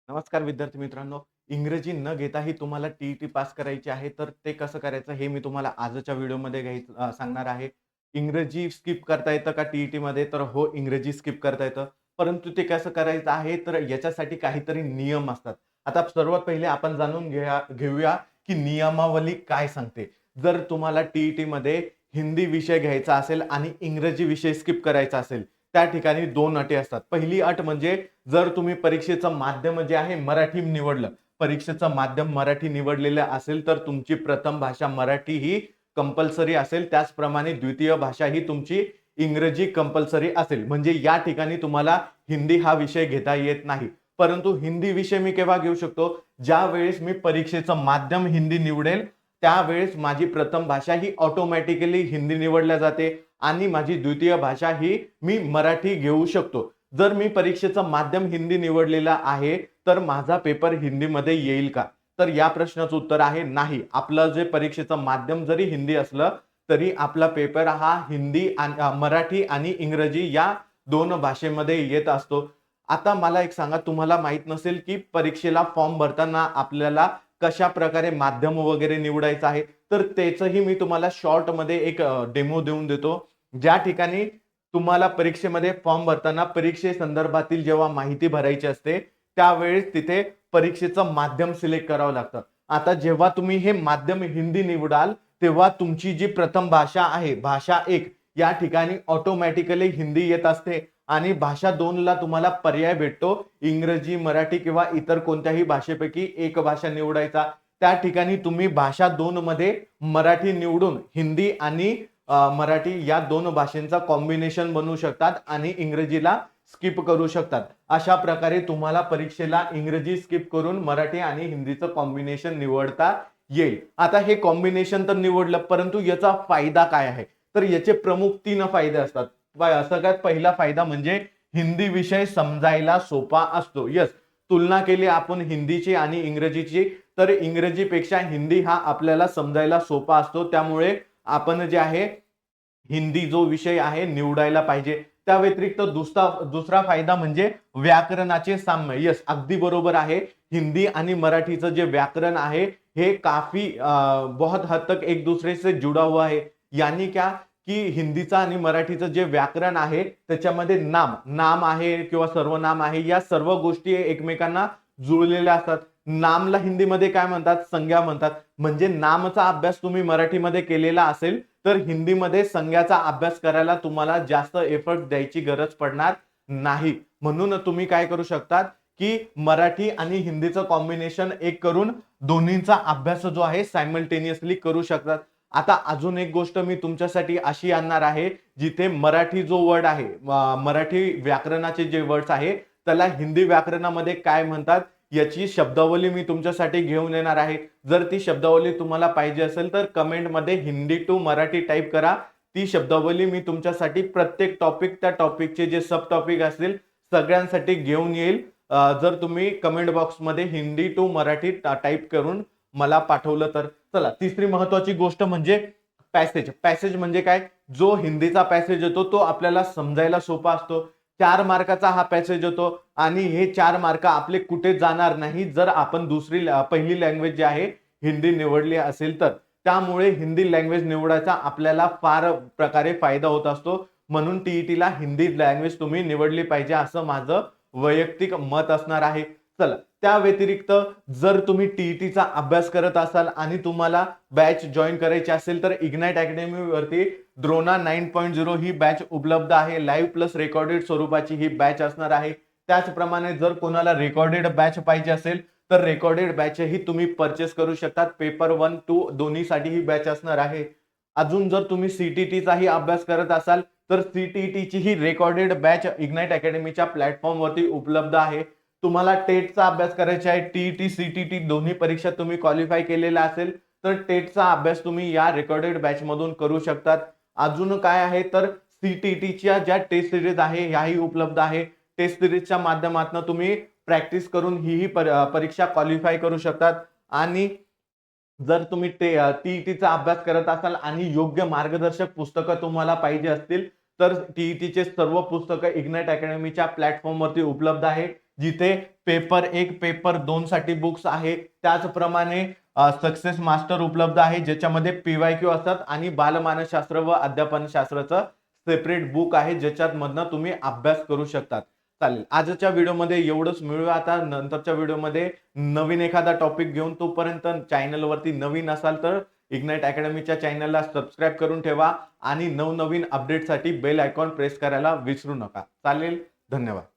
नमस्कार विद्यार्थी मित्रांनो. इंग्रजी न घेताही तुम्हाला टी-ई-टी पास करायची आहे, तर ते कसं करायचं हे मी तुम्हाला आजच्या व्हिडिओमध्ये सांगणार आहे. इंग्रजी स्किप करता येतं का टी-ई-टीमध्ये? तर हो, इंग्रजी स्किप करता येतं. परंतु ते कसं करायचं आहे, तर याच्यासाठी काहीतरी नियम असतात. आता सर्वात पहिले आपण जाणून घेऊया, की नियमावली काय सांगते. जर तुम्हाला टी-ई-टीमध्ये हिंदी विषय घ्यायचा असेल आणि इंग्रजी विषय स्किप करायचा असेल, त्या ठिकाणी 2 अटी असतात. पहिली अट म्हणजे जर तुम्ही परीक्षेचं माध्यम जे आहे मराठी निवडलं, परीक्षेचं माध्यम मराठी निवडलेलं असेल, तर तुमची प्रथम भाषा मराठी ही कंपल्सरी असेल. त्याचप्रमाणे द्वितीय भाषा ही तुमची इंग्रजी कंपल्सरी असेल. म्हणजे या ठिकाणी तुम्हाला हिंदी हा विषय घेता येत नाही. परंतु हिंदी विषय मी केव्हा घेऊ शकतो? ज्यावेळेस मी परीक्षेचं माध्यम हिंदी निवडेल, त्यावेळेस माझी प्रथम भाषा ही ऑटोमॅटिकली हिंदी निवडल्या जाते आणि माझी द्वितीय भाषा ही मी मराठी घेऊ शकतो. जर मी परीक्षेचं माध्यम हिंदी निवडलेलं आहे, तर माझा पेपर हिंदीमध्ये येईल का? तर या प्रश्नाचं उत्तर आहे नाही. आपलं जे परीक्षेचं माध्यम जरी हिंदी असलं, तरी आपला पेपर हा हिंदी आणि मराठी आणि इंग्रजी या 2 भाषेमध्ये येत असतो. आता मला एक सांगा, तुम्हाला माहीत नसेल, की परीक्षेला फॉर्म भरताना आपल्याला कशाप्रकारे माध्यम वगैरे निवडायचं आहे, तर त्याचंही मी तुम्हाला शॉर्टमध्ये एक डेमो देऊन देतो. ज्या ठिकाणी तुम्हाला परीक्षेमध्ये फॉर्म भरताना परीक्षेसंदर्भातील जेव्हा माहिती भरायची असते, त्यावेळेस तिथे परीक्षेचं माध्यम सिलेक्ट करावं लागतं. आता जेव्हा तुम्ही हे माध्यम हिंदी निवडाल, तेव्हा तुमची जी प्रथम भाषा आहे, भाषा 1 या ठिकाणी ऑटोमॅटिकली हिंदी येत असते आणि भाषा 2 ला तुम्हाला पर्याय भेटतो. इंग्रजी, मराठी किंवा इतर कोणत्याही भाषेपैकी एक भाषा निवडायचा. त्या ठिकाणी तुम्ही भाषा 2 मध्ये मराठी निवडून हिंदी आणि मराठी या 2 भाषांचा कॉम्बिनेशन बनवू शकतात आणि इंग्रजीला स्किप करू शकतात. अशा प्रकारे तुम्हाला परीक्षेला इंग्रजी स्किप करून मराठी आणि हिंदीचं कॉम्बिनेशन निवडता येईल. आता हे कॉम्बिनेशन तर निवडलं, परंतु याचा फायदा काय आहे? तर याचे प्रमुख 3 फायदे असतात. सगळ्यात पहिला फायदा म्हणजे हिंदी विषय समजायला सोपा असतो. येस, तुलना केली आपण हिंदीची आणि इंग्रजीची, तर इंग्रजीपेक्षा हिंदी हा आपल्याला समजायला सोपा असतो. त्यामुळे आपण जे आहे हिंदी जो विषय आहे निवडायला पाहिजे. त्या व्यतिरिक्त दुसरा फायदा म्हणजे व्याकरणाचे साम्य. येस, अगदी बरोबर आहे. हिंदी आणि मराठीचं जे व्याकरण आहे हे काफी बहुत हद तक एक दूसरे से जुड़ा हुआ है. यानी क्या की हिंदीचं आणि मराठीचं जे व्याकरण आहे त्याच्यामध्ये नाम आहे किंवा सर्वनाम आहे, या सर्व गोष्टी एकमेकांना जुळलेल्या असतात. नामला हिंदीमध्ये काय म्हणतात? संज्ञा म्हणतात. म्हणजे नामचा अभ्यास तुम्ही मराठीमध्ये केलेला असेल, तर हिंदीमध्ये संज्ञाचा अभ्यास करायला तुम्हाला जास्त एफर्ट द्यायची गरज पडणार नाही. म्हणून तुम्ही काय करू शकतात, की मराठी आणि हिंदीचं कॉम्बिनेशन एक करून दोन्हींचा अभ्यास जो आहे सायमल्टेनियसली करू शकतात. आता अजून एक गोष्ट मी तुमच्यासाठी अशी आणणार आहे, जिथे मराठी जो वर्ड आहे, मराठी व्याकरणाचे जे वर्ड्स आहे, त्याला हिंदी व्याकरणामध्ये काय म्हणतात, याची शब्दावली मी तुमच्यासाठी घेऊन येणार आहे. जर ती शब्दावली तुम्हाला पाहिजे असेल, तर कमेंटमध्ये हिंदी टू मराठी टाइप करा. ती शब्दावली मी तुमच्यासाठी प्रत्येक टॉपिक, त्या टॉपिकचे जे सब टॉपिक असतील सगळ्यांसाठी घेऊन येईल. जर तुम्ही कमेंट बॉक्समध्ये हिंदी टू मराठी टाइप करून मला पाठवलं तर. चला, तिसरी महत्त्वाची गोष्ट म्हणजे पॅसेज. पॅसेज म्हणजे काय? जो हिंदीचा पॅसेज येतो तो आपल्याला समजायला सोपा असतो. 4 मार्काचा हा पॅसेज येतो आणि हे 4 मार्क आपले कुठे जाणार नाही जर आपण पहिली लँग्वेज जी आहे हिंदी निवडली असेल तर. त्यामुळे हिंदी लँग्वेज निवडायचा आपल्याला फार प्रकारे फायदा होत असतो. म्हणून टी-ई-टीला हिंदी लँग्वेज तुम्ही निवडली पाहिजे असं माझं वैयक्तिक मत असणार आहे. चला, त्या व्यतिरिक्त जर तुम्ही टी-ई-टीचा अभ्यास करत असाल आणि तुम्हाला बॅच जॉइन करायची असेल, तर इग्नाइट अकॅडमीवरती द्रोणा 9.0 ही बॅच उपलब्ध आहे. लाईव्ह प्लस रेकॉर्डेड स्वरूपाची ही बॅच असणार आहे. त्याचप्रमाणे जर कोणाला रेकॉर्डेड बॅच पाहिजे असेल, तर रेकॉर्डेड बॅचही तुम्ही परचेस करू शकतात. पेपर 1, 2 दोन्हीसाठी ही बॅच असणार आहे. अजून जर तुम्ही सी-टी-टीचाही अभ्यास करत असाल, तर सी-टी-टीची ही रेकॉर्डेड बॅच इग्नाइट अकॅडमीच्या प्लॅटफॉर्मवरती उपलब्ध आहे. तुम्हाला टेटचा अभ्यास करायचा आहे, टी-ई-टी, सी-टी-टी दोन्ही परीक्षा तुम्ही क्वालिफाय केलेला असेल, तर टेटचा अभ्यास तुम्ही या रेकॉर्डेड बॅचमधून करू शकतात. अजून काय आहे, तर सी-टी-टीच्या ज्या टेस्ट सीरीज आहे ह्याही उपलब्ध आहे. टेस्ट सीरीजच्या माध्यमातून तुम्ही प्रॅक्टिस करून ही परीक्षा क्वालिफाय करू शकतात. आणि जर तुम्ही टी-ई-टीचा अभ्यास करत असाल आणि योग्य मार्गदर्शक पुस्तकं तुम्हाला पाहिजे असतील, तर टी-ई-टीचे सर्व पुस्तकं इग्नाइट अकॅडमीच्या प्लॅटफॉर्मवरती उपलब्ध आहे. जिथे पेपर 1, पेपर 2 साठी बुक्स आहे. त्याचप्रमाणे सक्सेस मास्टर उपलब्ध आहे, ज्याच्यामध्ये PYQ असतात आणि बालमानसशास्त्र व अध्यापनशास्त्राचं सेपरेट बुक आहे, ज्याच्यामधनं तुम्ही अभ्यास करू शकतात. चालेल. आजच्या व्हिडिओमध्ये एवढंच. मिळूया आता नंतरच्या व्हिडिओमध्ये नवीन एखादा टॉपिक घेऊन. तोपर्यंत चॅनलवरती नवीन असाल तर इग्नाइट अकॅडमीच्या चॅनलला सबस्क्राईब करून ठेवा आणि नवनवीन अपडेटसाठी बेल आयकॉन प्रेस करायला विसरू नका. चालेल. धन्यवाद.